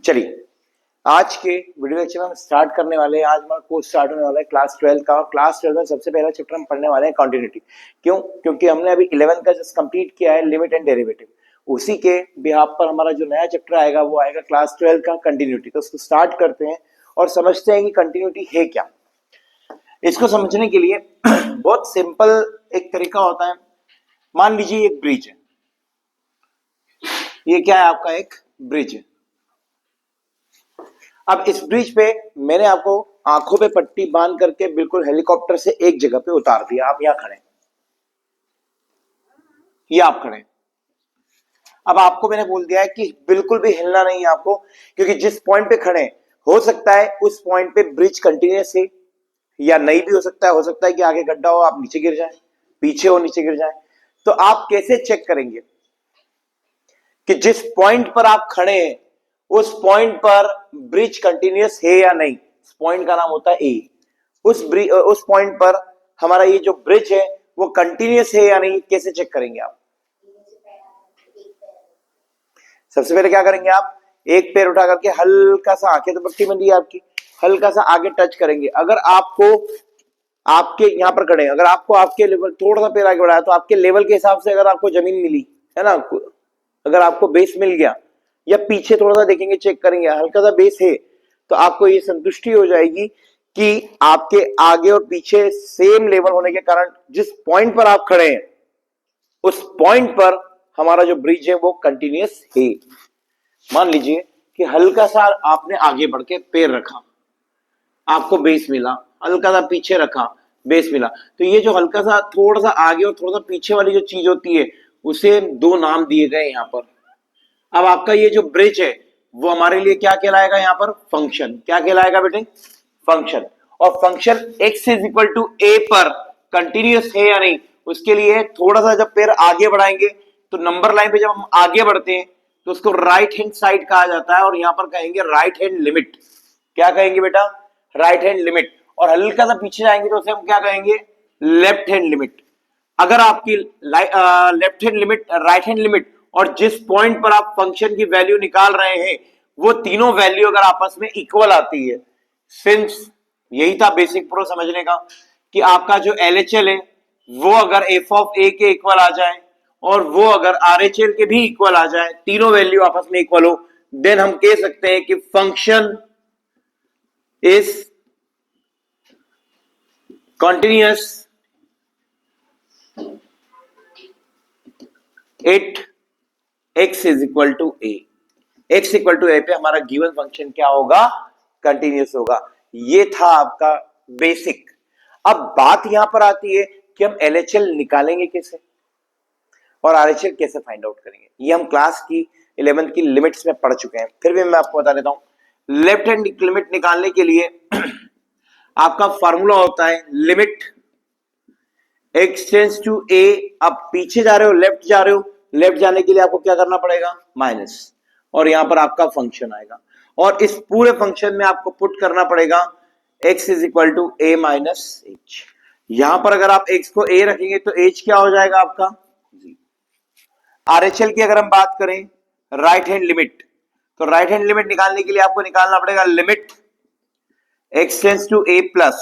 चलिए आज के वीडियो लेक्चर में हम स्टार्ट करने वाले हैं। आज हमारा कोर्स स्टार्ट होने वाला है क्लास 12 का। क्लास 12 में सबसे पहला चैप्टर हम पढ़ने वाले हैं कंटिन्यूटी। क्यों? क्योंकि हमने अभी 11 का जस्ट कंप्लीट किया है लिमिट एंड डेरिवेटिव। उसी के बिहाफ पर हमारा जो नया चैप्टर आएगा वो आएगा क्लास 12 का कंटिन्यूटी। तो उसको स्टार्ट करते हैं और समझते हैं कि कंटिन्यूटी है क्या। इसको समझने के लिए बहुत सिंपल एक तरीका होता है। मान लीजिए एक ब्रिज है, ये क्या है आपका एक ब्रिज है। अब इस ब्रिज पे मैंने आपको आंखों पे पट्टी बांध करके बिल्कुल हेलीकॉप्टर से एक जगह पे उतार दिया। आप यहां खड़े, ये आप खड़े। अब आपको मैंने बोल दिया है कि बिल्कुल भी हिलना नहीं है आपको, क्योंकि जिस पॉइंट पे खड़े हो सकता है उस पॉइंट पे ब्रिज कंटिन्यूअस है या नहीं भी हो सकता है कि आगे गड्ढा हो, आप नीचे गिर जाए, पीछे हो नीचे गिर जाए। तो आप कैसे चेक करेंगे कि जिस पॉइंट पर आप खड़े हैं उस पॉइंट पर ब्रिज कंटिन्यूअस है या नहीं? उस पॉइंट का नाम होता है ए। उस पॉइंट पर हमारा ये जो ब्रिज है वो कंटिन्यूअस है या नहीं, कैसे चेक करेंगे आप? सबसे पहले क्या करेंगे आप? एक पैर उठा करके हल्का सा, आंखें तो पट्टी बंदी है आपकी, हल्का सा आगे टच करेंगे। अगर आपको आपके यहां पर खड़े, अगर आपको आपके लेवल थोड़ा सा पैर आगे बढ़ाया तो आपके लेवल के हिसाब से अगर आपको जमीन मिली है ना, अगर आपको बेस मिल गया, या पीछे थोड़ा सा देखेंगे, चेक करेंगे, हल्का सा बेस है, तो आपको ये संतुष्टि हो जाएगी कि आपके आगे और पीछे सेम लेवल होने के कारण जिस पॉइंट पर आप खड़े हैं उस पॉइंट पर हमारा जो ब्रिज है वो कंटिन्यूअस है। मान लीजिए कि हल्का सा आपने आगे बढ़ के पैर रखा, आपको बेस मिला, हल्का सा पीछे रखा, बेस मिला। तो ये जो हल्का सा थोड़ा सा आगे और थोड़ा सा पीछे वाली जो चीज होती है उसे दो नाम दिए गए यहां पर। अब आपका ये जो ब्रिज है वो हमारे लिए क्या कहलाएगा यहां पर? फंक्शन। क्या कहलाएगा बेटे? फंक्शन। और function x is equal to a पर कंटिन्यूअस है या नहीं, उसके लिए थोड़ा सा जब पैर आगे बढ़ाएंगे तो नंबर लाइन पे जब हम आगे बढ़ते हैं तो उसको राइट हैंड साइड कहा जाता है, और यहां पर कहेंगे राइट हैंड लिमिट। क्या कहेंगे बेटा? Right hand limit. और हल्का सा पीछे जाएंगे तो उसे हम क्या कहेंगे? Left hand limit. अगर आपकी left hand limit, right hand limit और जिस पॉइंट पर आप फंक्शन की वैल्यू निकाल रहे हैं वो तीनों वैल्यू अगर आपस में इक्वल आती है, सिंस यही था बेसिक प्रो समझने का कि आपका जो एलएचएल है वो अगर एफ ऑफ ए के इक्वल आ जाए और वो अगर आरएचएल के भी इक्वल आ जाए, तीनों वैल्यू आपस में इक्वल हो, देन हम कह सकते हैं कि function is continuous at x is equal to a. x equal to a पे हमारा गिवन फंक्शन क्या होगा? कंटिन्यूअस होगा। ये था आपका बेसिक। अब बात यहां पर आती है कि हम एलएचएल निकालेंगे कैसे और आरएचएल कैसे फाइंड आउट करेंगे। ये हम क्लास की 11th की लिमिट्स में पढ़ चुके हैं, फिर भी मैं आपको बता देता हूं। लेफ्ट हैंड लिमिट निकालने के लिए आपका फॉर्मूला होता है limit x tends to a। अब पीछे जा रहे हो, लेफ्ट जा रहे हो, लेफ्ट जाने के लिए आपको क्या करना पड़ेगा? माइनस, और यहां पर आपका फंक्शन आएगा और इस पूरे फंक्शन में आपको पुट करना पड़ेगा x is equal to a minus h। यहां पर अगर आप x को a रखेंगे तो h क्या हो जाएगा आपका? आरएचएल की अगर हम बात करें राइट हैंड लिमिट, तो राइट हैंड लिमिट निकालने के लिए आपको निकालना पड़ेगा limit x tends to a plus,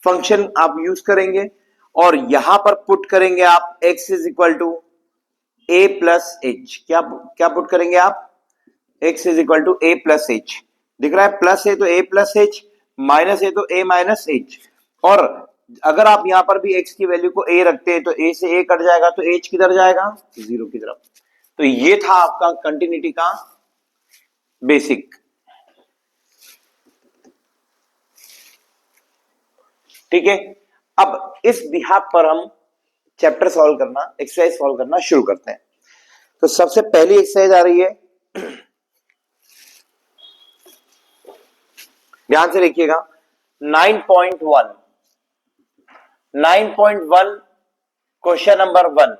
function आप यूज करेंगे और यहां पर पुट करेंगे आप x is equal to a plus H. क्या क्या पुट करेंगे आप? x is equal to a plus H. दिख रहा है प्लस है तो a प्लस एच, माइनस है तो a माइनस एच। और अगर आप यहां पर भी x की वैल्यू को a रखते हैं तो a से a कट जाएगा तो h किधर जाएगा? जीरो की तरफ। तो ये था आपका कंटिन्यूटी का बेसिक। ठीक है, अब इस बिहाफ पर हम चैप्टर सॉल्व करना, एक्सरसाइज सॉल्व करना शुरू करते हैं। तो सबसे पहली एक्सरसाइज आ रही है, ध्यान से देखिएगा। 9.1 क्वेश्चन नंबर 1।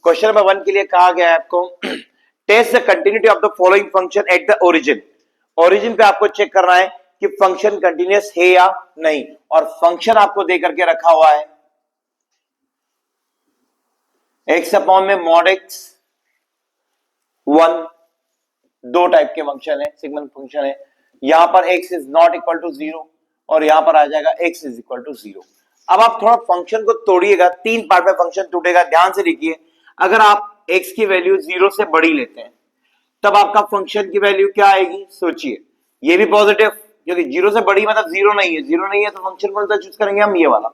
क्वेश्चन नंबर 1 के लिए कहा गया है आपको test the continuity of the following function at the origin. Origin पे आपको चेक करना है कि फंक्शन कंटिन्यूअस है या नहीं, और फंक्शन आपको दे करके रखा हुआ है x अपॉन में mod x 1 दो टाइप के फंक्शन है, सिग्मोइडल फंक्शन है। यहां पर x is not equal to 0 और यहां पर आ जाएगा x इज इक्वल टू 0। अब आप थोड़ा फंक्शन को तोड़िएगा, तीन पार्ट में फंक्शन टूटेगा, ध्यान से देखिए। अगर आप x की वैल्यू 0 से बड़ी लेते हैं तब आपका फंक्शन की वैल्यू क्या आएगी, सोचिए। ये भी पॉजिटिव, क्योंकि 0 से बड़ी मतलब 0 नहीं है, 0 नहीं है तो फंक्शन कौन सा चूज करेंगे हम, ये वाला।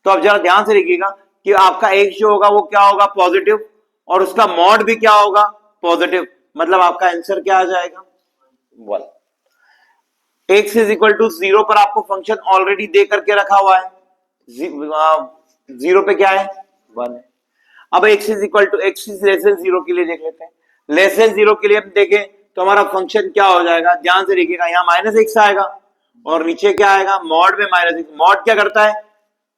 तो अब जरा ध्यान से देखिएगा कि आपका x जो होगा वो क्या होगा, पॉजिटिव, और उसका मॉड भी क्या होगा, पॉजिटिव, मतलब आपका आंसर क्या आ जाएगा, 1। x इज इक्वल टू 0 पर आपको फंक्शन ऑलरेडी दे करके रखा हुआ है, 0 पे क्या है, 1 है। अब x is equal to, x is less than 0 के लिए देख लेते हैं। लेस देन 0 के लिए हम देखें तो हमारा फंक्शन क्या हो जाएगा, ध्यान से देखिएगा, यहाँ -x आएगा और नीचे क्या आएगा, मॉड में -x। मॉड क्या करता है,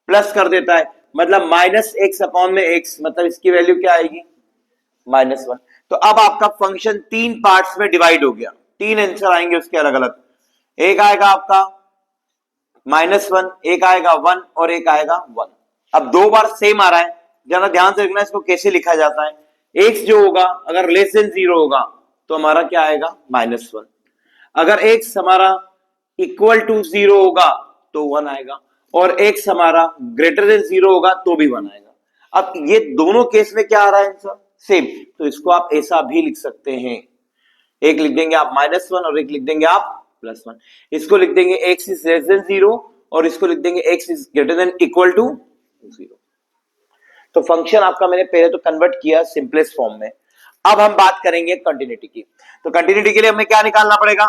प्लस कर देता है, मतलब -x अपॉन में x, मतलब इसकी वैल्यू क्या आएगी, -1। तो अब आपका फंक्शन तीन पार्ट्स में डिवाइड हो गया, तीन आंसर आएंगे उसके अलग अलग। एक आएगा आपका -1, एक आएगा 1 और एक आएगा 1। अब दो बार सेम आ रहा है, जरा ध्यान से देखना इसको कैसे लिखा जाता है। x जो होगा अगर लेस देन 0 होगा तो हमारा क्या आएगा, -1। अगर x हमारा इक्वल टू 0 होगा तो 1 आएगा, और x हमारा ग्रेटर देन 0 होगा तो भी 1 आएगा। अब ये दोनों केस में क्या आ रहा है आंसर, सेम। तो इसको आप ऐसा भी लिख सकते हैं, एक लिख देंगे आप -1 और एक लिख देंगे आप +1। इसको लिख देंगे x इज लेस देन 0 और इसको लिख देंगे x is greater than equal to 0। तो फंक्शन आपका मैंने पहले तो कन्वर्ट किया सिंपलेस्ट फॉर्म में। अब हम बात करेंगे कंटिन्यूटी की। तो कंटिन्यूटी के लिए हमें क्या निकालना पड़ेगा,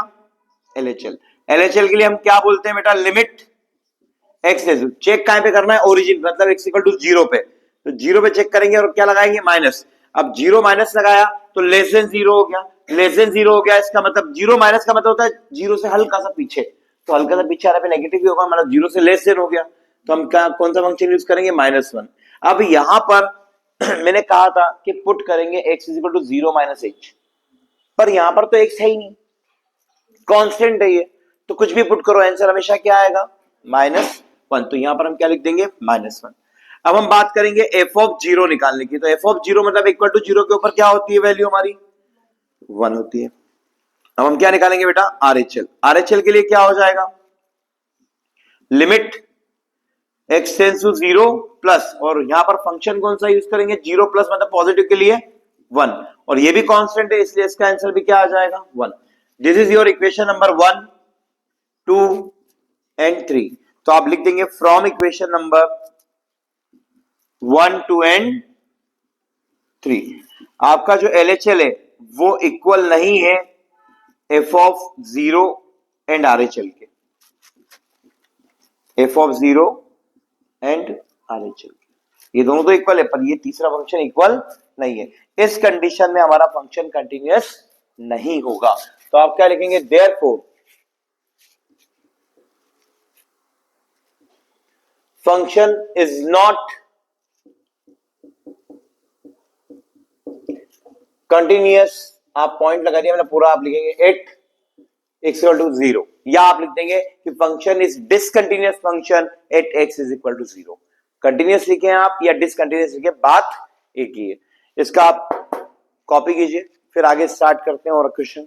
LHL। LHL के लिए हम क्या बोलते हैं बेटा, लिमिट x इज, चेक कहां पे करना है, ओरिजिन, मतलब x इक्वल टू 0 पे। तो 0 पे चेक करेंगे और क्या लगाएंगे, माइनस। अब 0 माइनस लगाया तो लेस देन 0 हो गया, लेस देन 0 हो गया, इसका मतलब 0 माइनस का मतलब होता है 0 से हल्का सा पीछे, तो हल्का सा पीछे आ रहा है नेगेटिव भी होगा, मतलब 0 से लेस देन हो गया, तो हम क्या, कौन सा फंक्शन यूज करेंगे, -1। अब यहां पर मैंने कहा था कि पुट करेंगे x is equal to 0 minus h, पर यहां पर तो x है ही नहीं, कांस्टेंट है ये, तो कुछ भी पुट करो आंसर हमेशा क्या आएगा, -1। तो यहां पर हम क्या लिख देंगे, -1। अब हम बात करेंगे f ऑफ 0 निकालने की। तो f ऑफ 0 मतलब इक्वल टू 0 के ऊपर क्या होती है वैल्यू हमारी, 1 होती है। अब हम क्या निकालेंगे बेटा, RHL। RHL के लिए क्या हो जाएगा, limit x tends to 0 plus, और यहां पर फंक्शन कौन सा यूज करेंगे, 0 प्लस मतलब पॉजिटिव के लिए 1, और ये भी कांस्टेंट है इसलिए इसका आंसर भी क्या आ जाएगा, 1। This is your equation number 1, 2 and 3। तो आप लिख देंगे फ्रॉम इक्वेशन नंबर 1, 2 एंड 3 आपका जो LHL है वो इक्वल नहीं है f ऑफ 0 एंड RHL के, f ऑफ 0 एंड RHL, ये दोनों तो इक्वल है पर ये तीसरा फंक्शन इक्वल नहीं है। इस कंडीशन में हमारा फंक्शन कंटिन्यूअस नहीं होगा। तो आप क्या लिखेंगे, therefore function is not continuous, आप पॉइंट लगा दिया मैंने पूरा, आप लिखेंगे एट इक्वल टू 0, या आप लिख देंगे कि function is discontinuous function at x is equal to 0। Continuous लिखे आप या डिसकंटिन्यूअस लिखे, बात एक ही है। इसका आप कॉपी कीजिए, फिर आगे स्टार्ट करते हैं और क्वेश्चन।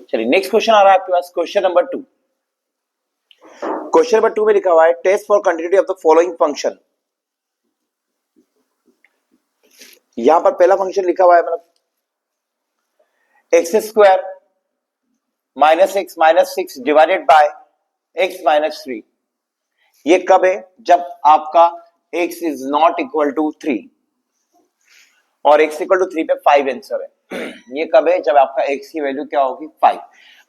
चलिए नेक्स्ट क्वेश्चन आ रहा है आपके पास, क्वेश्चन नंबर 2। क्वेश्चन नंबर 2 में लिखा हुआ है test for continuity of the following function. यहां पर पहला फंक्शन लिखा हुआ है, मतलब x square -x-6 divided by x -3। ये कब है, जब आपका x is not equal to 3 और x इक्वल टू 3 पे 5 आंसर है। ये कब है, जब आपका x की वैल्यू क्या होगी, 5।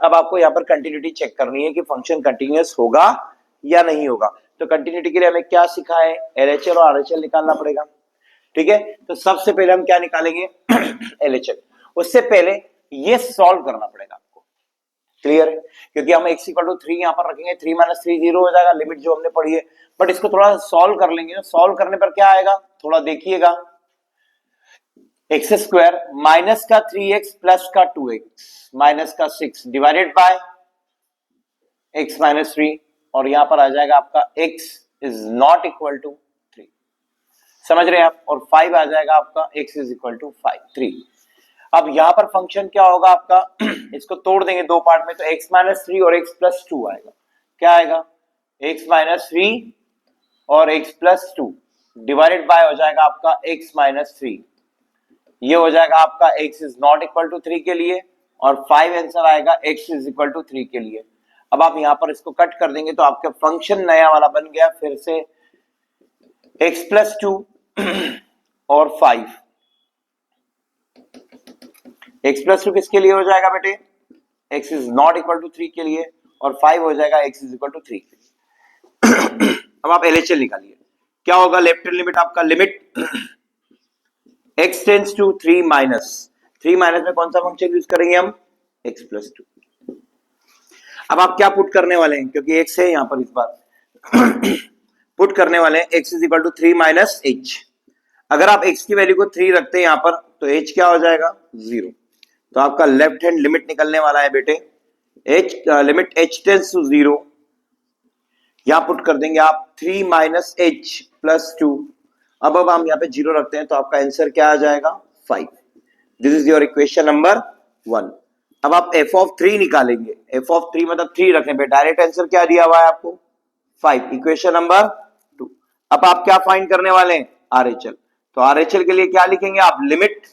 अब आपको यहां पर कंटिन्यूटी चेक करनी है कि फंक्शन कंटिन्यूअस होगा या नहीं होगा। तो कंटिन्यूटी के लिए हमें क्या सीखा है, LHL और RHL निकालना पड़ेगा, ठीक है। तो सबसे पहले हम क्या निकालेंगे, LHL। उससे पहले ये सॉल्व करना पड़ेगा आपको, क्लियर है, क्योंकि हम x इक्वल टू 3 यहां पर रखेंगे, 3 - 3 0 हो जाएगा, लिमिट जो हमने पढ़ी है। बट इसको थोड़ा सॉल्व कर लेंगे, सॉल्व करने पर क्या आएगा, थोड़ा देखिएगा, एक्स स्क्वायर माइनस का 3x प्लस का 2x माइनस का 6 डिवाइडेड बाय x -3, और यहां पर आ जाएगा आपका x is not equal to 3, समझ रहे हैं आप, और 5 आ जाएगा आपका x इज इक्वल टू 5, 3। अब यहां पर फंक्शन क्या होगा आपका इसको तोड़ देंगे दो पार्ट में, तो x माइनस थ्री और x प्लस टू आएगा। क्या आएगा? x माइनस थ्री और x plus two divided by हो जाएगा आपका x माइनस थ्री। ये हो जाएगा आपका x is not equal to three के लिए, और 5 आंसर आएगा x is equal to three के लिए। अब आप यहां पर इसको कट कर देंगे तो आपका फंक्शन नया वाला बन गया फिर से x प्लस टू और 5। x प्लस टू किसके लिए हो जाएगा बेटे? x is not equal to three के लिए, और 5 हो जाएगा x is equal to three के लिए। अब आप LHL निकालिए। क्या होगा लेफ्ट हैंड लिमिट आपका? Limit x tends to three minus, three minus में कौन सा फंक्शन यूज करेंगे हम? x plus two. अब आप क्या पुट करने वाले हैं, क्योंकि x है यहां पर इस बार पुट करने वाले हैं x is equal to three minus h। अगर आप x की वैल्यू को थ्री रखते हैं यहां पर तो h क्या हो जाएगा? जीरो। तो आपका लेफ्ट हैंड लिमिट निकलने वाला है बेटे h, limit h tends to zero. यहां पुट कर देंगे आप three minus h plus two. अब हम यहाँ पे जीरो रखते हैं तो आपका आंसर क्या आ जाएगा? 5। This is your equation number 1। अब आप f ऑफ 3 निकालेंगे। f ऑफ 3 मतलब 3 रखने पे डायरेक्ट आंसर क्या दिया हुआ है आपको? 5। Equation number 2। अब आप क्या फाइंड करने वाले हैं? RHL। तो RHL के लिए क्या लिखेंगे आप? Limit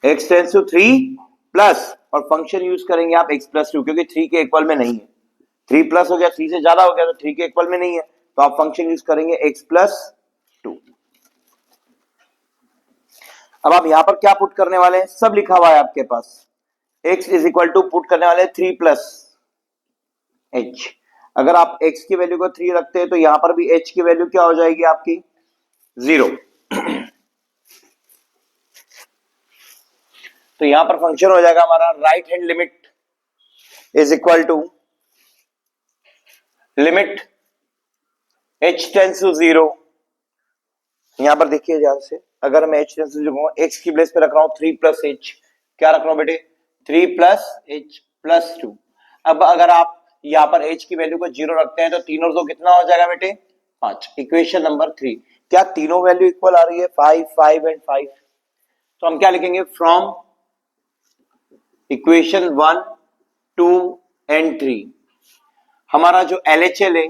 x tends to 3 plus, और फंक्शन यूज करेंगे आप x प्लस टू, क्योंकि 3 के इक्वल में नहीं है। 3 प्लस हो गया, 3 से ज्यादा हो गया तो 3 के इक्वल में नहीं है, तो आप फंक्शन यूज करेंगे x प्लस टू। अब आप यहां पर क्या पुट करने वाले हैं? सब लिखा हुआ है आपके पास। x is equal to put करने वाले 3 प्लस h। अगर आप x की वैल्यू को 3 रखते हैं तो यहां पर भी h की वैल्यू क्या हो जाएगी आपकी? जीरो। तो यहां पर फंक्शन हो जाएगा हमारा right hand limit is equal to limit h tends to zero. यहां पर देखिए ध्यान से, अगर मैं h tends to zero x की प्लेस पे रख रहा हूं 3 प्लस h, क्या रख रहा हूं बेटे? 3 प्लस h प्लस टू। अब अगर आप यहां पर h की वैल्यू को जीरो रखते हैं तो तीन और दो कितना हो जाएगा बेटे? 5। Equation number 3। क्या तीनों वैल्यू इक्वल आ रही है? 5, 5 एंड 5। तो हम क्या लिखेंगे? फ्रॉम इक्वेशन 1, 2 एंड 3 हमारा जो LHL है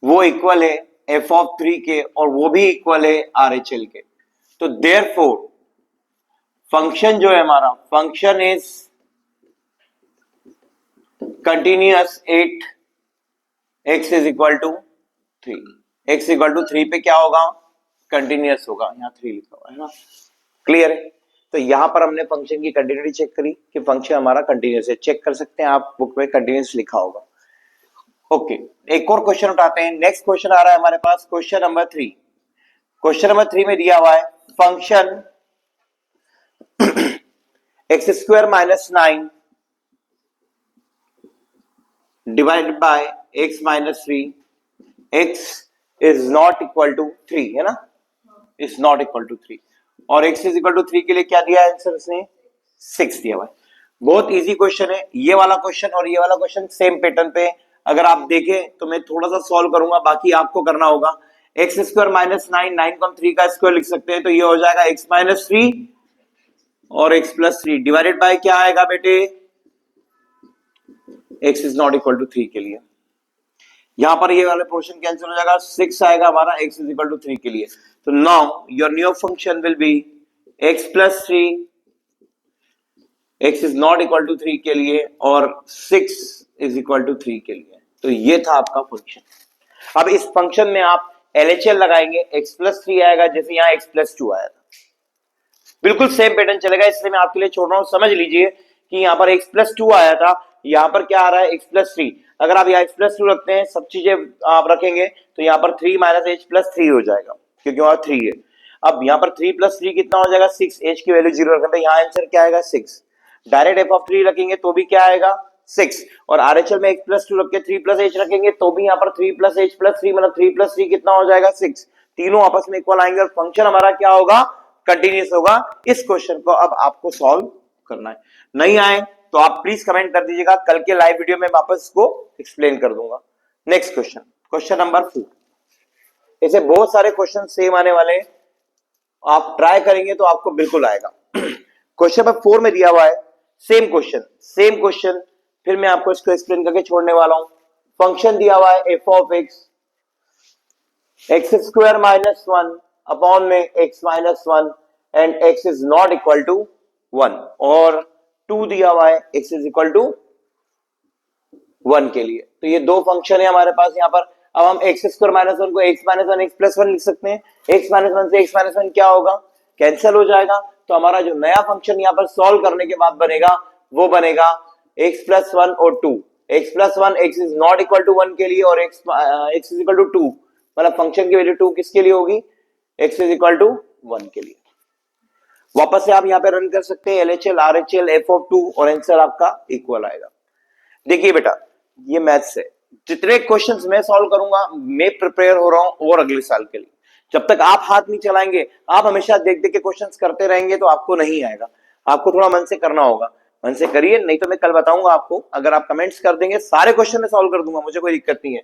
वो इक्वल है f ऑफ 3 के, और वो भी इक्वल है RHL के। तो देयरफॉर फंक्शन जो है हमारा, function is continuous 8 x is equal to 3। x equal to 3 पे क्या होगा? कंटिन्यूअस होगा। यहाँ 3 लिखा हुआ है ना, क्लियर है? तो यहां पर हमने फंक्शन की कंटिन्यूटी चेक करी कि फंक्शन हमारा कंटिन्यूअस है। चेक कर सकते हैं आप, बुक में कंटिन्यूअस लिखा होगा। ओके, एक और क्वेश्चन उठाते हैं। नेक्स्ट क्वेश्चन आ रहा है हमारे पास, क्वेश्चन नंबर 3। क्वेश्चन नंबर 3 में दिया हुआ है function x square minus 9 divided by x minus 3, x is not equal to 3, है ना? इज नॉट इक्वल टू 3, और x इज इक्वल टू 3 के लिए क्या दिया है आंसर? इसने 6 दिया हुआ है। बहुत इजी क्वेश्चन है ये वाला क्वेश्चन, और ये वाला क्वेश्चन सेम पैटर्न पे। अगर आप देखें तो मैं थोड़ा सा सॉल्व करूंगा, बाकी आपको करना होगा। एक्स स्क्वायर माइनस 9, 9 को हम 3 का स्क्वायर लिख सकते हैं, तो ये हो जाएगा x माइनस 3 और x प्लस 3 डिवाइडेड बाय क्या आएगा बेटे? x is not equal to 3 के लिए। यहां पर ये वाला पोर्शन कैंसिल हो जाएगा, 6 आएगा हमारा x इज इक्वल टू 3 के लिए। तो now your new function will be x plus 3, x is not equal to 3 के लिए, और 6 इज इक्वल टू 3 के लिए। तो ये था आपका फंक्शन। अब इस फंक्शन में आप LHL लगाएंगे, x प्लस 3 आएगा, जैसे यहाँ x प्लस 2 आया था, बिल्कुल सेम पैटर्न चलेगा। इसलिए मैं आपके लिए छोड़ रहा हूं, समझ लीजिए कि यहाँ पर x प्लस 2 आया था, यहाँ पर क्या आ रहा है? x plus 3। अगर आप यहाँ x प्लस 2 रखते हैं, सब चीजें आप रखेंगे, तो यहाँ पर 3 माइनस h प्लस 3 हो जाएगा, क्योंकि वहां 3 है। अब यहाँ पर 3 प्लस 3 कितना हो जाएगा? 6। h की वैल्यू 0 रखने पे यहाँ आंसर क्या आएगा? 6। डायरेक्ट f ऑफ 3 रखेंगे तो भी क्या आएगा? 6। और RHL में x प्लस 2 रख के 3 प्लस h रखेंगे तो भी यहाँ पर 3 प्लस h प्लस 3, मतलब 3 प्लस 3 कितना हो जाएगा? 6। तीनों आपस में इक्वल आएंगे और फंक्शन हमारा क्या होगा? कंटिन्यूअस होगा। इस क्वेश्चन को अब आपको सॉल्व करना है। नहीं आए तो आप प्लीज कमेंट कर दीजिएगा, कल के लाइव वीडियो में वापस इसको एक्सप्लेन कर दूंगा। Next question, question number 4। ऐसे बहुत सारे क्वेश्चन सेम आने वाले हैं, आप ट्राई करेंगे तो आपको बिल्कुल आएगा। क्वेश्चन नंबर 4 में दिया हुआ है सेम क्वेश्चन, फिर मैं आपको इसको एक्सप्लेन करके छोड़ने वाला हूं। फंक्शन दिया हुआ है f of x square minus 1 upon में x minus 1 and x is not equal to 1, और 2 दिया हुआ है एक्स इज इक्वल टू 1 के लिए। तो ये दो फंक्शन है हमारे पास यहाँ पर। अब हम एक्स स्क्वायर माइनस 1 को एक्स माइनस 1 एक्स प्लस 1 लिख सकते हैं। एक्स माइनस 1 से एक्स माइनस 1 क्या होगा, कैंसिल हो जाएगा। तो हमारा जो नया फंक्शन यहाँ पर सॉल्व करने के बाद बनेगा वो बनेगा एक्स प्लस 1 और 2। X plus 1 x is not equal to 1 के लिए, और एक्स इज इक्वल टू 2, मतलब फंक्शन की वैल्यू 2 किसके लिए होगी, एक्स इज इक्वल टू 1 के लिए। वापस से आप यहाँ पे रन कर सकते हैं एलएचएल आरएचएल एफ ऑफ 2 और आंसर आपका इक्वल आएगा। देखिए बेटा ये मैथ्स है, जितने क्वेश्चंस मैं सॉल्व करूंगा मैं प्रिपेयर हो रहा हूं और अगले साल के लिए। जब तक आप हाथ नहीं चलाएंगे, आप हमेशा देख देख के क्वेश्चंस करते रहेंगे तो आपको नहीं आएगा। आपको थोड़ा मन से करना होगा, मन से करिए, नहीं तो मैं कल बताऊंगा आपको। अगर आप कमेंट्स कर देंगे सारे क्वेश्चन में सॉल्व कर दूंगा, मुझे कोई दिक्कत नहीं है।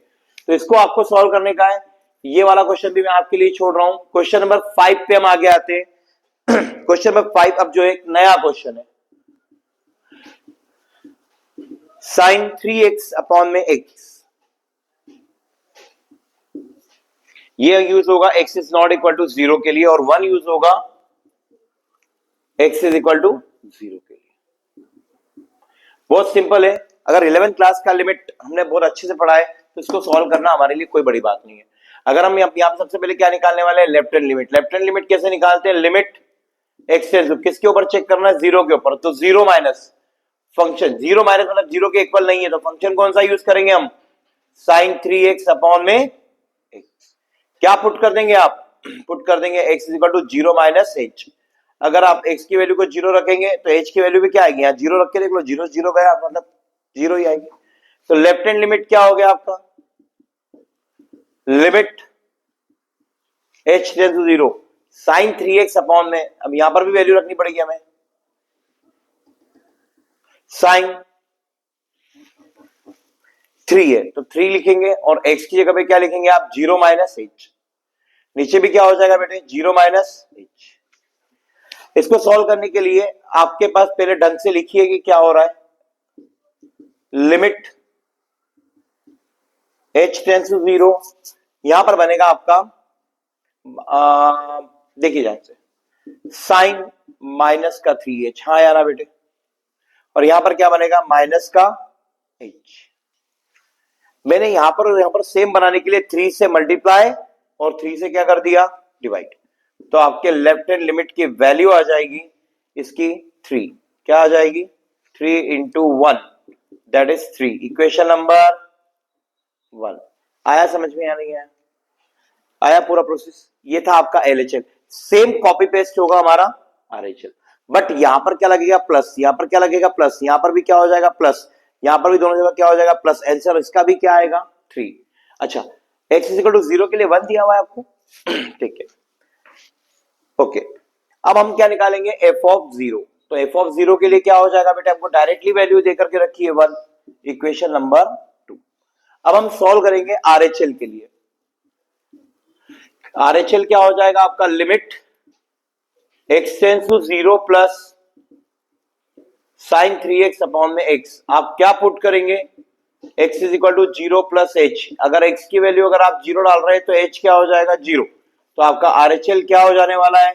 तो इसको आपको सॉल्व करने का है, ये वाला क्वेश्चन भी मैं आपके लिए छोड़ रहा हूं। क्वेश्चन नंबर 5 पे हम आगे आते हैं। क्वेश्चन नंबर 5 अब जो एक नया क्वेश्चन है, साइन 3x अपॉन में x, ये यूज होगा x is not equal to 0 के लिए, और 1 यूज होगा x इज इक्वल टू 0 के लिए। बहुत सिंपल है। अगर 11th क्लास का लिमिट हमने बहुत अच्छे से पढ़ा है तो इसको सॉल्व करना हमारे लिए कोई बड़ी बात नहीं है। अगर हम यहाँ पे सबसे पहले क्या निकालने वाले हैं, left hand limit. Left hand limit कैसे निकालते हैं, लिमिट x किसके ऊपर चेक करना है, 0 के ऊपर। तो 0 माइनस फंक्शन, 0 माइनस मतलब 0 के इक्वल नहीं है, तो फंक्शन कौन सा यूज करेंगे हम, साइन 3x अपॉन में x। क्या पुट कर देंगे आप, पुट कर देंगे x is equal to 0 minus h। अगर आप x की वैल्यू को 0 रखेंगे तो h की वैल्यू भी क्या आएगी, यहाँ 0 रख के देख लो, 0 0 गया मतलब 0 ही आएगी। तो लेफ्ट हैंड लिमिट क्या हो गया आपका, limit h tends to 0 sine 3x upon में, अब यहां पर भी वैल्यू रखनी पड़ेगी हमें, साइन 3 है तो 3 लिखेंगे, और x की जगह पे क्या लिखेंगे आप, 0 माइनस h। नीचे भी क्या हो जाएगा बेटे, 0 माइनस h। इसको सॉल्व करने के लिए आपके पास पहले ढंग से लिखिए कि क्या हो रहा है, लिमिट h टेंड्स टू 0, यहां पर बनेगा आपका देखिए ध्यान से, साइन माइनस का 3h, हाँ या ना बेटे, और यहां पर क्या बनेगा, माइनस का h। मैंने यहां पर सेम बनाने के लिए 3 से मल्टीप्लाई और 3 से क्या कर दिया, डिवाइड। तो आपके लेफ्ट हैंड लिमिट की वैल्यू आ जाएगी इसकी 3, क्या आ जाएगी, 3 into 1 that is 3। Equation number 1 आया समझ में या नहीं आया, आया पूरा प्रोसेस। ये था आपका एलएचएल, सेम कॉपी पेस्ट होगा हमारा आरएचएल, बट यहां पर क्या लगेगा प्लस, यहां पर क्या लगेगा प्लस, यहां पर भी क्या हो जाएगा प्लस, यहां पर भी दोनों जगह क्या हो जाएगा प्लस। आंसर इसका भी क्या आएगा 3। अच्छा x इज इक्वल टू 0 के लिए 1 दिया हुआ है आपको, ठीक है ओके। अब हम क्या निकालेंगे, f ऑफ 0। तो f ऑफ 0 के लिए क्या हो जाएगा बेटा, आपको डायरेक्टली वैल्यू देकर के रखी है 1, इक्वेशन नंबर 2। अब हम सॉल्व करेंगे आरएचएल के लिए। आरएचएल क्या हो जाएगा आपका, limit x tends to 0 plus sine 3x upon में x। आप क्या पुट करेंगे, x is equal to 0 plus h। अगर x की वैल्यू अगर आप 0 डाल रहे हैं तो h क्या हो जाएगा 0। तो आपका आरएचएल क्या हो जाने वाला है,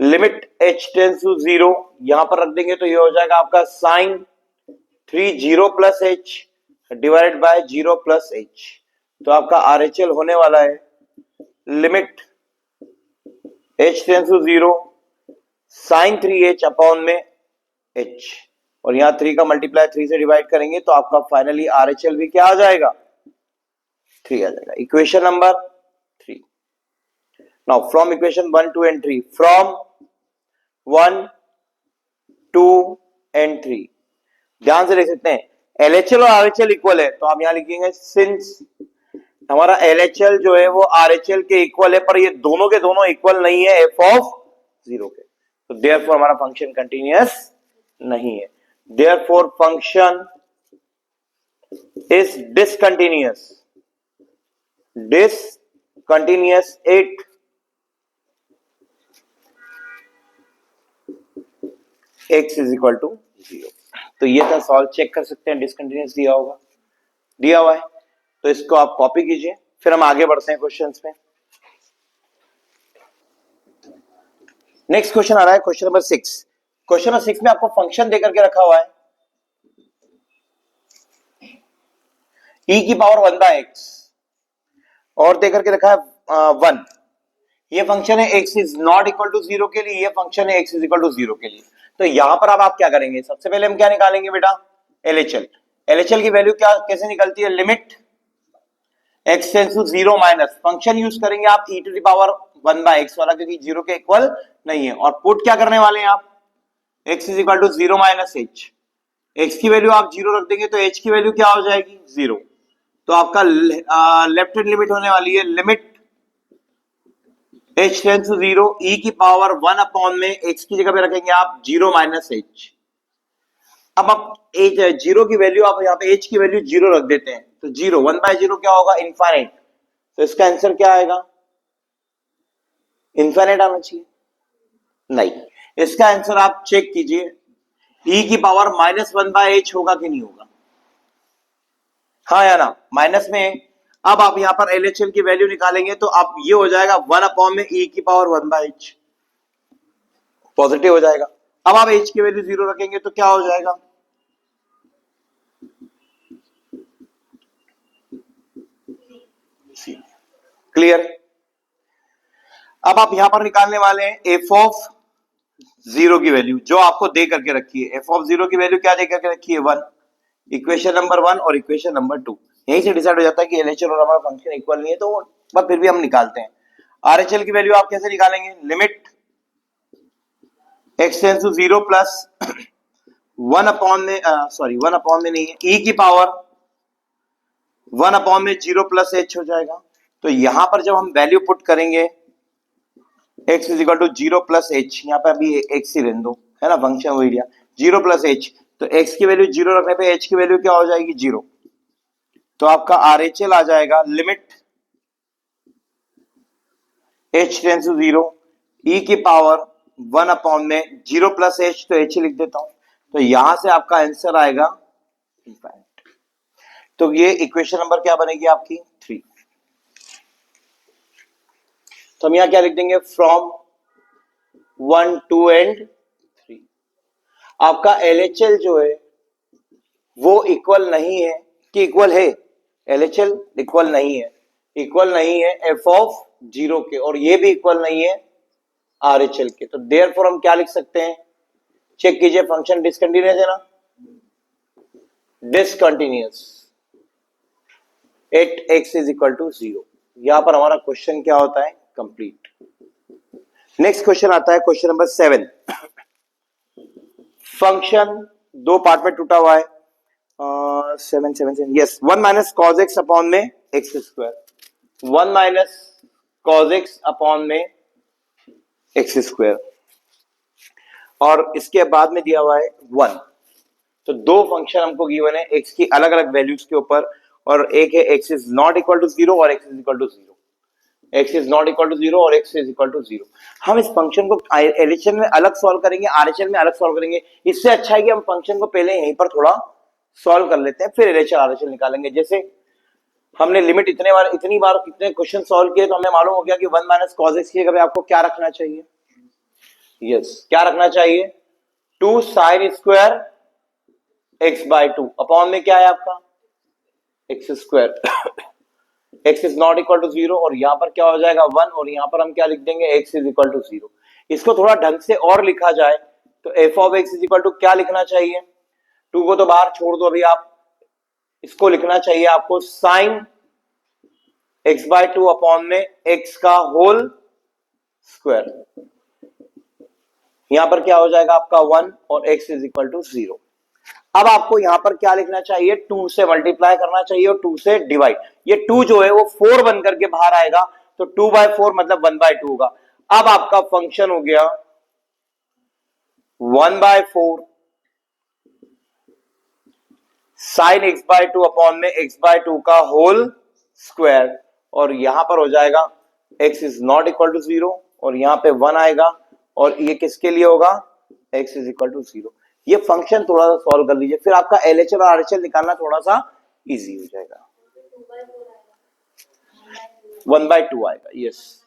लिमिट h टेंड्स टू 0, यहां पर रख देंगे तो ये हो जाएगा आपका sine 3 0 plus h divided by 0 plus h। तो आपका आरएचएल होने वाला है limit h tends to 0 sine 3h upon में h, और यहां 3 का मल्टीप्लाई 3 से डिवाइड करेंगे तो आपका फाइनली आरएचएल भी क्या आ जाएगा, 3 आ जाएगा। Equation number 3। Now from equation 1 2 and 3, from 1 2 and 3 ध्यान से देख सकते हैं एलएचएल और आरएचएल इक्वल है, तो आप यहां लिखेंगे सिंस हमारा एलएचएल जो है वो आरएचएल के इक्वल है, पर ये दोनों के दोनों इक्वल नहीं है एफ ऑफ 0 के, तो देयरफॉर हमारा फंक्शन कंटिन्यूअस नहीं है। Therefore function is discontinuous. Discontinuous 8 x is equal to 0। तो ये था सॉल्व, चेक कर सकते हैं डिसकंटिन्यूअस दिया होगा, दिया हुआ है, तो इसको आप कॉपी कीजिए। फिर हम आगे बढ़ते हैं क्वेश्चंस में। नेक्स्ट क्वेश्चन आ रहा है क्वेश्चन नंबर 6। क्वेश्चन नंबर 6 में आपको फंक्शन देकर के रखा हुआ है e की पावर 1/x और देकर के रखा है 1। ये फंक्शन है x is not equal to 0 के लिए, ये फंक्शन है x इज इक्वल टू 0 के लिए। तो यहां पर अब आप क्या करेंगे, सबसे पहले हम क्या निकालेंगे बेटा, LHL। LHL की वैल्यू क्या कैसे निकलती है, limit x tends to 0 minus function use करेंगे आप e to the power 1/x वाला, क्योंकि 0 के इक्वल नहीं है, और पुट क्या करने वाले हैं आप, x is equal to 0 minus h। x की वैल्यू आप 0 रख देंगे तो h की वैल्यू क्या हो जाएगी, 0। तो आपका लेफ्ट हैंड लिमिट होने वाली है limit h tends to 0 e की पावर 1 अपॉन में x की जगह पे रखेंगे आप 0 माइनस h। अब आप जीरो की वैल्यू, आप यहाँ पे h की वैल्यू 0 रख देते हैं, तो 0 1/0 क्या होगा, इनफाइनाइट। तो इसका आंसर क्या आएगा, इनफाइनाइट आना चाहिए, नहीं। इसका आंसर आप चेक कीजिए, e की पावर -1/h होगा कि नहीं होगा, हाँ या ना, माइनस में। अब आप यहां पर LHL की वैल्यू निकालेंगे तो आप ये हो जाएगा 1 अपॉन में e की पावर 1/h, पॉजिटिव हो जाएगा। अब आप h की वैल्यू 0 रखेंगे तो क्या हो जाएगा, क्लियर। अब आप यहां पर निकालने वाले हैं f ऑफ 0 की वैल्यू, जो आपको दे करके रखी है। f ऑफ 0 की वैल्यू क्या दे करके रखी है, 1। इक्वेशन नंबर 1 और इक्वेशन नंबर 2, यहीं से डिसाइड हो जाता है कि LHL और हमारा फंक्शन इक्वल नहीं है, तो बट फिर भी हम निकालते हैं। RHL की वैल्यू आप कैसे निकालेंगे, limit x tends to 0 plus 1 upon में, सॉरी 1 अपॉन में नहीं है, e की पावर 1 अपॉन में 0 प्लस h हो जाएगा। तो यहां पर जब हम वैल्यू पुट करेंगे x is equal to 0 plus h, यहाँ पे अभी x ही रहने दो, है ना, फंक्शन वही दिया 0 प्लस h, तो x की वैल्यू 0 रखने पे h की वैल्यू क्या हो जाएगी, 0। तो आपका RHL आ जाएगा limit h tends to 0 e की पावर 1 अपॉन में 0 प्लस h, तो h लिख देता हूं। तो यहां से आपका आंसर आएगा इनफाइनाइट। तो ये इक्वेशन नंबर क्या बनेगी आपकी, 3। तो हम यहां क्या लिख देंगे, फ्रॉम 1 2 एंड 3। आपका LHL जो है वो इक्वल नहीं है कि इक्वल है, LHL इक्वल नहीं है, इक्वल नहीं है f ऑफ 0 के, और ये भी इक्वल नहीं है RHL के। तो देयरफॉर हम क्या लिख सकते हैं, चेक कीजिए, फंक्शन डिसकंटिन्यूअस है ना, discontinuous at x is equal to 0। यहां पर हमारा क्वेश्चन क्या होता है, कंप्लीट। नेक्स्ट क्वेश्चन आता है क्वेश्चन नंबर 7। फंक्शन दो पार्ट में टूटा हुआ है, 7 yes, 1 minus cos x upon में x square, 1 minus cos x upon में एक्स स्क्वायर, और इसके बाद में दिया हुआ है 1। तो दो फंक्शन हमको गिवन है x की अलग अलग वैल्यूज के ऊपर, और एक है x is not equal to 0 और x is equal to 0, x is not equal to 0 और x इज इक्वल टू 0। हम इस फंक्शन को LHL में अलग सॉल्व करेंगे, RHL में अलग सॉल्व करेंगे। इससे अच्छा है कि हम फंक्शन को पहले यहीं पर थोड़ा सॉल्व कर लेते हैं, फिर LHL RHL निकालेंगे। जैसे हमने लिमिट इतनी बार कितने क्वेश्चन सॉल्व किए, तो हमें मालूम हो गया कि 1 माइनस कॉज एक्स की जगह आपको क्या रखना चाहिए, यस क्या रखना चाहिए, 2 sine square x by 2 upon में क्या है आपका x square, x is not equal to 0, और यहां पर क्या हो जाएगा 1, और यहां पर हम क्या लिख देंगे x इज इक्वल टू 0। इसको थोड़ा ढंग से और लिखा जाए तो f of x is equal to क्या लिखना चाहिए, 2 को तो बाहर छोड़ दो अभी, आप इसको लिखना चाहिए आपको साइन x बाय 2 अपॉन में x का होल स्क्वायर। यहां पर क्या हो जाएगा आपका 1 और x इज इक्वल टू 0। अब आपको यहां पर क्या लिखना चाहिए, 2 से मल्टीप्लाई करना चाहिए और 2 से डिवाइड। ये 2 जो है वो 4 बन करके बाहर आएगा, तो 2/4 मतलब 1/2 होगा। अब आपका फंक्शन हो गया 1/4 साइन x/2 अपॉन में x/2 का होल स्क्वायर, और यहां पर हो जाएगा x is not equal to 0, और यहां पे 1 आएगा, और ये किसके लिए होगा, x इज इक्वल टू 0। ये फंक्शन थोड़ा सा सॉल्व कर लीजिए, फिर आपका LHL और RHL निकालना थोड़ा सा इजी हो जाएगा। 1/2 आएगा, यस।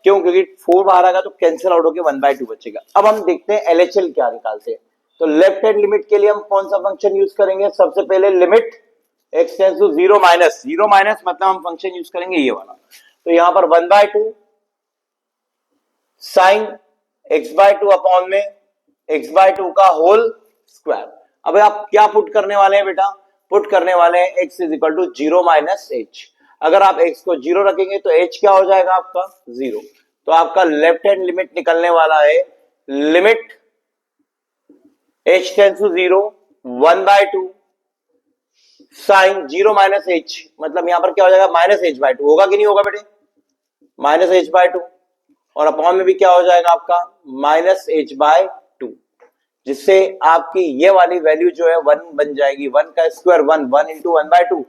क्यों? क्योंकि 4 बाहर आएगा तो कैंसिल आउट होकर 1/2 बचेगा। अब हम देखते हैं LHL क्या निकालते हैं। तो लेफ्ट हैंड लिमिट के लिए हम कौन सा फंक्शन यूज करेंगे? सबसे पहले limit x tends to 0 minus, 0 minus मतलब हम फंक्शन यूज करेंगे ये वाला। तो यहां पर 1/2 साइन x/2 अपॉन में x/2 का होल स्क्वायर। अब आप क्या पुट करने वाले हैं बेटा? पुट करने वाले हैं x is equal to 0 minus h। अगर आप x को 0 रखेंगे तो h क्या हो जाएगा आपका? 0। तो आपका लेफ्ट हैंड लिमिट निकलने वाला है limit h tends to 0 1/2 sine 0 minus h, मतलब यहां पर क्या हो जाएगा? माइनस h/2 होगा कि नहीं होगा बेटे? माइनस h/2 और अपॉन में भी क्या हो जाएगा आपका? माइनस h/2, जिससे आपकी ये वाली वैल्यू जो है 1 बन जाएगी। 1 का स्क्वायर 1 इंटू 1/2,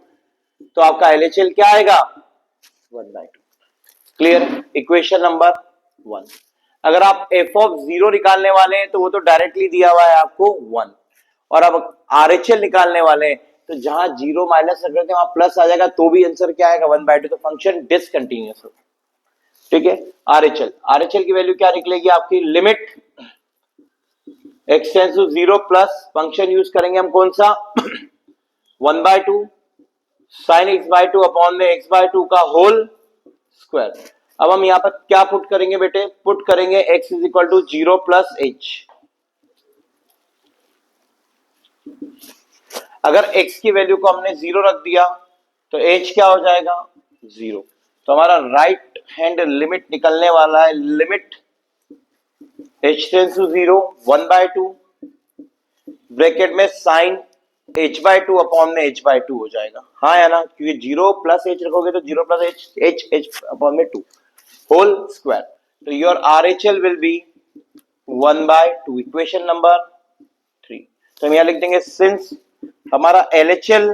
तो आपका LHL क्या आएगा? 1/2। क्लियर? Equation number 1। अगर आप f ऑफ 0 निकालने वाले हैं तो वो तो डायरेक्टली दिया हुआ है आपको 1, और अब RHL निकालने वाले हैं तो जहां 0 माइनस रख रहे थे वहां प्लस आ जाएगा, तो भी आंसर क्या आएगा? 1/2। तो फंक्शन डिसकंटिन्यूअस होगा। ठीक है। RHL की वैल्यू क्या निकलेगी आपकी? Limit x tends to 0 plus function use करेंगे हम कौन सा? 1/2 साइन x/2 अपॉन में x/2 का होल स्क्वायर। अब हम यहां पर क्या पुट करेंगे बेटे? पुट करेंगे x is equal to 0 plus h। अगर x की वैल्यू को हमने 0 रख दिया तो h क्या हो जाएगा? 0। तो हमारा राइट हैंड लिमिट निकलने वाला है limit h tends to 0 1/2 bracket में साइन h/2 अपॉन में h/2 हो जाएगा। हाँ या ना? क्योंकि 0 प्लस h रखोगे तो 0 प्लस h अपॉन में 2 होल स्क्वायर। तो your RHL will be 1/2। Equation number 3। तो हम यहां लिख देंगे सिंस हमारा LHL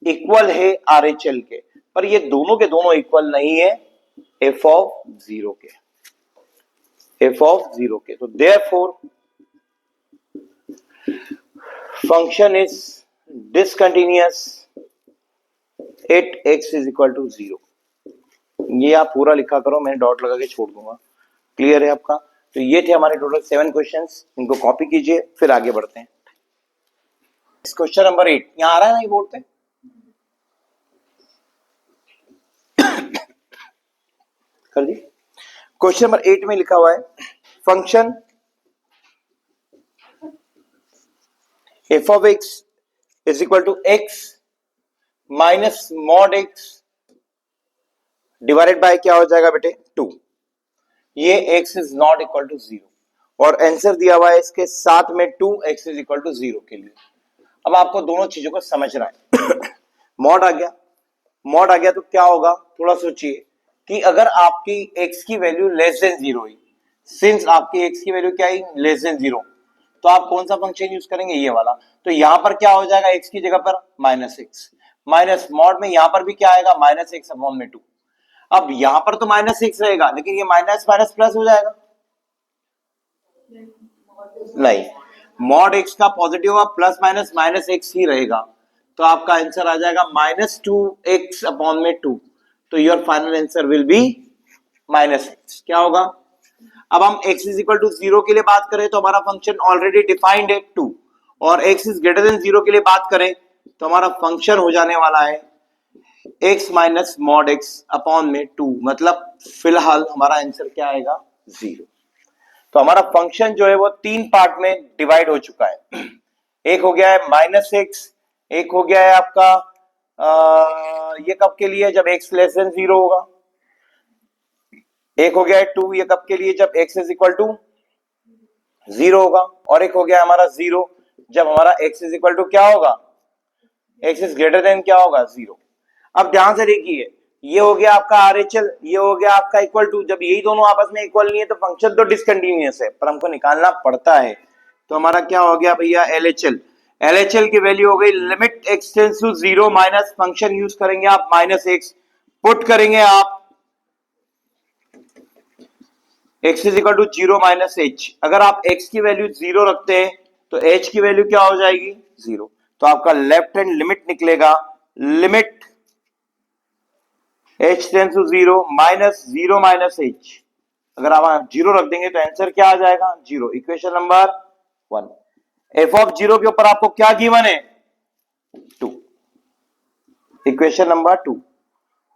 इक्वल है RHL के, पर ये दोनों के दोनों इक्वल नहीं है f ऑफ 0 के, f ऑफ 0 के। तो therefore function is discontinuous at x is equal to 0। ये आप पूरा लिखा करो, मैं डॉट लगा के छोड़ दूंगा। क्लियर है आपका? तो ये थे हमारे टोटल 7 क्वेश्चंस, इनको कॉपी कीजिए फिर आगे बढ़ते हैं। क्वेश्चन नंबर 8 यहां आ रहा है ना ये बोर्ड पे? कर दी। क्वेश्चन नंबर 8 में लिखा हुआ है function f of x is equal to x minus mod x divided by क्या हो जाएगा बेटे? 2। ये x is not equal to 0 और आंसर दिया हुआ है इसके साथ में 2x इज इक्वल टू 0 के लिए। अब आपको दोनों चीजों को समझना है। मॉड आ गया, मॉड आ गया तो क्या होगा? थोड़ा सोचिए कि अगर आपकी x की वैल्यू लेस देन 0 हुई, सिंस आपकी x की वैल्यू क्या है? लेस देन 0, तो आप कौन सा फंक्शन यूज करेंगे? ये वाला। तो यहां पर क्या हो जाएगा? x की जगह पर माइनस x, माइनस मॉड में यहां पर भी क्या आएगा? माइनस x अपॉन में 2। अब यहां पर तो माइनस x रहेगा, लेकिन ये माइनस माइनस प्लस हो जाएगा। नहीं, मॉड x का पॉजिटिव होगा, प्लस माइनस माइनस x ही रहेगा। तो आपका आंसर आ जाएगा -2x अपॉन में 2। तो your final answer will be -x। क्या होगा? अब हम x इज इक्वल टू 0 के लिए बात करें तो हमारा फंक्शन ऑलरेडी डिफाइंड है 2, और x इज ग्रेटर देन 0 के लिए बात करें तो हमारा फंक्शन हो जाने वाला है x minus mod x upon में 2। मतलब फिलहाल हमारा आंसर क्या आएगा? 0। तो हमारा फंक्शन जो है वो 3 पार्ट में डिवाइड हो चुका है। एक हो गया है -x, एक हो गया है आपका ये कब के लिए? जब x लेस देन 0 होगा। एक हो गया है 2, ये कब के लिए? जब x इज इक्वल टू 0 होगा। और एक हो गया हमारा 0, जब हमारा x इज इक्वल टू क्या होगा? x इज ग्रेटर देन क्या होगा? 0। अब ध्यान से देखिए, ये हो गया आपका RHL, ये हो गया आपका इक्वल टू। जब यही दोनों आपस में इक्वल नहीं है तो फंक्शन तो डिसकंटिन्यूअस है, पर हमको निकालना पड़ता है। तो हमारा क्या हो गया भैया? LHL की वैल्यू हो गई limit x tends to 0 minus function use करेंगे आप -x, पुट करेंगे आप x is equal to 0 minus h। अगर आप x की वैल्यू 0 रखते हैं तो h की वैल्यू क्या हो जाएगी 0। तो आपका लेफ्ट हैंड लिमिट निकलेगा, limit h tends to 0 minus 0 minus h। अगर आप 0 रख देंगे तो आंसर क्या आ जाएगा 0। Equation number 1। f ऑफ 0 के ऊपर आपको क्या गिवन है 2, इक्वेशन नंबर 2।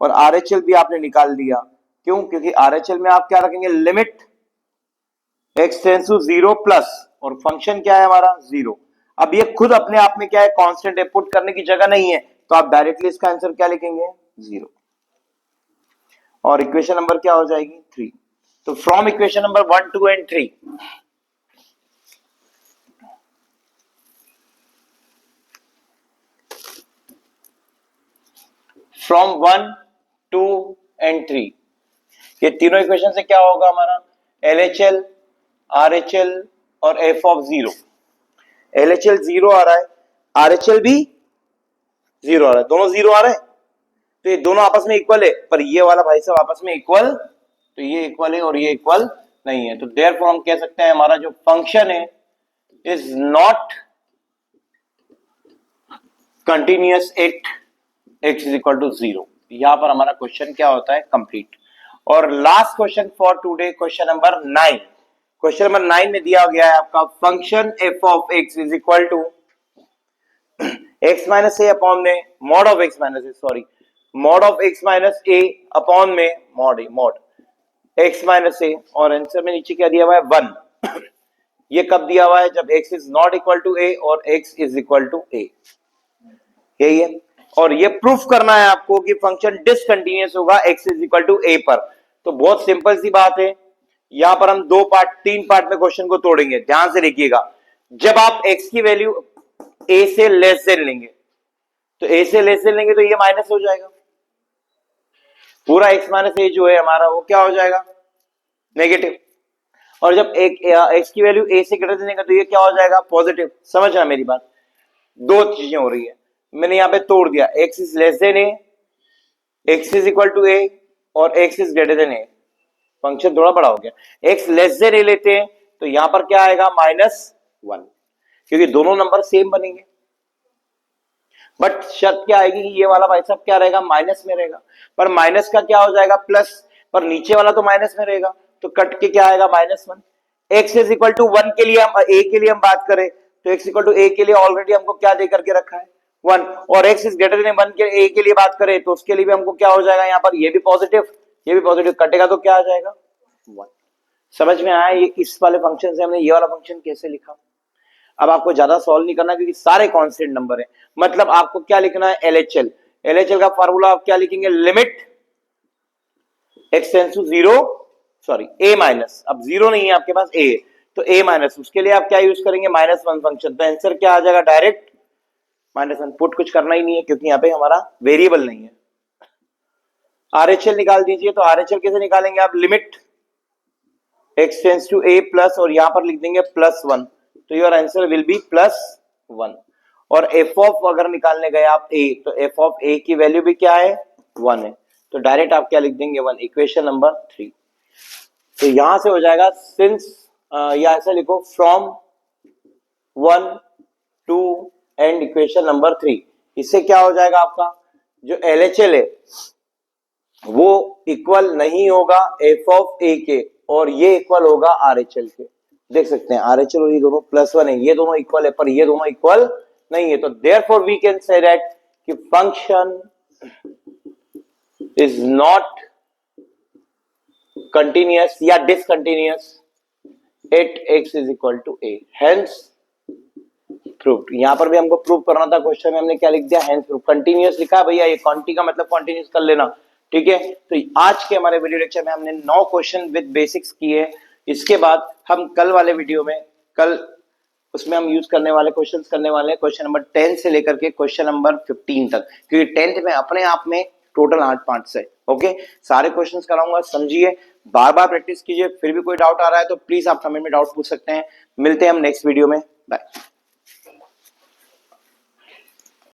और RHL भी आपने निकाल दिया, क्यों? क्योंकि RHL में आप क्या रखेंगे, limit x tends to 0 plus, और फंक्शन क्या है हमारा 0। अब ये खुद अपने आप में क्या है, कांस्टेंट है, पुट करने की जगह नहीं है, तो आप डायरेक्टली इसका आंसर क्या लिखेंगे 0। और इक्वेशन नंबर क्या हो जाएगी 3। तो from equation number 1, 2 and 3 from 1, 2 and 3 ये तीनों इक्वेशन से क्या होगा हमारा LHL, RHL और f ऑफ 0। LHL 0 आ रहा है, RHL भी 0 आ रहा है, दोनों 0 आ रहे हैं, तो ये दोनों आपस में इक्वल है। पर ये वाला भाई साहब आपस में इक्वल, तो ये इक्वल है और ये इक्वल नहीं है। तो देयरफॉर हम कह सकते हैं हमारा जो फंक्शन है is not continuous at x is equal to 0। यहां पर हमारा क्वेश्चन क्या होता है कंप्लीट। और last question for today, question number 9। Question number 9 में दिया गया है आपका function f of x is equal to x minus a upon में mod of x minus a, sorry mod of x minus a upon में mod a, mod x minus a. और answer में नीचे क्या दिया हुआ है 1। ये कब दिया हुआ है, जब x is not equal to a और x is equal to a, यही है। और ये प्रूफ करना है आपको कि फंक्शन डिसकंटिन्यूअस होगा x is equal to a पर। तो बहुत सिंपल सी बात है, यहां पर हम 3 पार्ट में क्वेश्चन को तोड़ेंगे, ध्यान से देखिएगा। जब आप x की वैल्यू a से लेस देन लेंगे, तो a से लेस देन लेंगे तो ये माइनस हो जाएगा, पूरा x माइनस a जो है हमारा वो क्या हो जाएगा नेगेटिव। और जब x की वैल्यू a से ग्रेटर देन लेंगे तो ये क्या हो जाएगा पॉजिटिव। समझना मेरी बात, दो चीजें हो रही है, मैंने यहां पे तोड़ दिया, x is less than a, x is equal to a और x is greater than a। Function थोड़ा बड़ा हो गया, x लेस देन a लेते हैं तो यहां पर क्या आएगा -1, क्योंकि दोनों नंबर सेम बनेंगे। बट शर्त क्या आएगी कि ये वाला भाई साहब क्या रहेगा माइनस में रहेगा, पर माइनस का क्या हो जाएगा प्लस, पर नीचे वाला तो माइनस में रहेगा, तो कट के क्या आएगा -1। x इज इक्वल टू 1 के लिए हम a के लिए हम बात करें तो x इक्वल टू a के लिए ऑलरेडी हमको क्या दे करके रखा है 1, और x इज ग्रेटर देन 1 के a के लिए बात करें तो उसके लिए भी हमको क्या हो जाएगा यहाँ पर, ये भी पॉजिटिव ये भी पॉजिटिव, कटेगा तो क्या आ जाएगा 1। समझ में आया ये इस वाले फंक्शन से हमने ये वाला फंक्शन कैसे लिखा। अब आपको ज्यादा सॉल्व नहीं करना क्योंकि सारे कांस्टेंट नंबर है। मतलब आपको क्या लिखना है LHL, LHL का फार्मूला आप क्या लिखेंगे, limit x tends to 0, sorry a minus, अब 0 नहीं है आपके पास a है तो a माइनस, उसके लिए आप क्या यूज करेंगे -1 फंक्शन। तो आंसर क्या आ जाएगा डायरेक्ट -1। पुट कुछ करना ही नहीं है क्योंकि यहाँ पे हमारा वेरिएबल नहीं है। RHL निकाल दीजिए, तो RHL कैसे निकालेंगे आप, limit x tends to a plus, और यहां पर लिख देंगे +1, तो योर आंसर विल बी +1। और f ऑफ अगर निकालने गए आप a, तो f ऑफ a की वैल्यू भी क्या है 1 है, तो डायरेक्ट आप क्या लिख देंगे 1। Equation number 3। तो यहां से हो जाएगा सिंस, या ऐसा लिखो फ्रॉम 1, 2 एंड इक्वेशन नंबर 3। इससे क्या हो जाएगा आपका जो LHL है वो इक्वल नहीं होगा f ऑफ a के, और ये इक्वल होगा RHL के। देख सकते हैं RHL और ये दोनों +1 है, ये दोनों इक्वल है पर ये दोनों इक्वल नहीं है। तो therefore we can say that कि फंक्शन इज नॉट कंटिन्यूअस या discontinuous at x is equal to a, hence proved. यहां पर भी हमको प्रूव करना था, क्वेश्चन में हमने क्या लिख दिया, हेंस प्रूव। कंटिन्यूअस लिखा है भैया, ये क्वांटिटी का मतलब कंटिन्यूअस कर लेना, ठीक है। तो आज के हमारे वीडियो लेक्चर में हमने 9 क्वेश्चन विद बेसिक्स किए। इसके बाद हम कल वाले वीडियो में, कल उसमें हम यूज करने वाले क्वेश्चंस करने वाले हैं क्वेश्चन नंबर 10 से लेकर के क्वेश्चन नंबर 15 तक, क्योंकि 10th में अपने आप में टोटल 8 पार्ट्स है। ओके, सारे क्वेश्चंस कराऊंगा, समझिए, बार बार प्रैक्टिस कीजिए। फिर भी कोई डाउट आ रहा है तो प्लीज आप कमेंट में डाउट पूछ सकते हैं। मिलते हैं हम नेक्स्ट वीडियो में, बाय।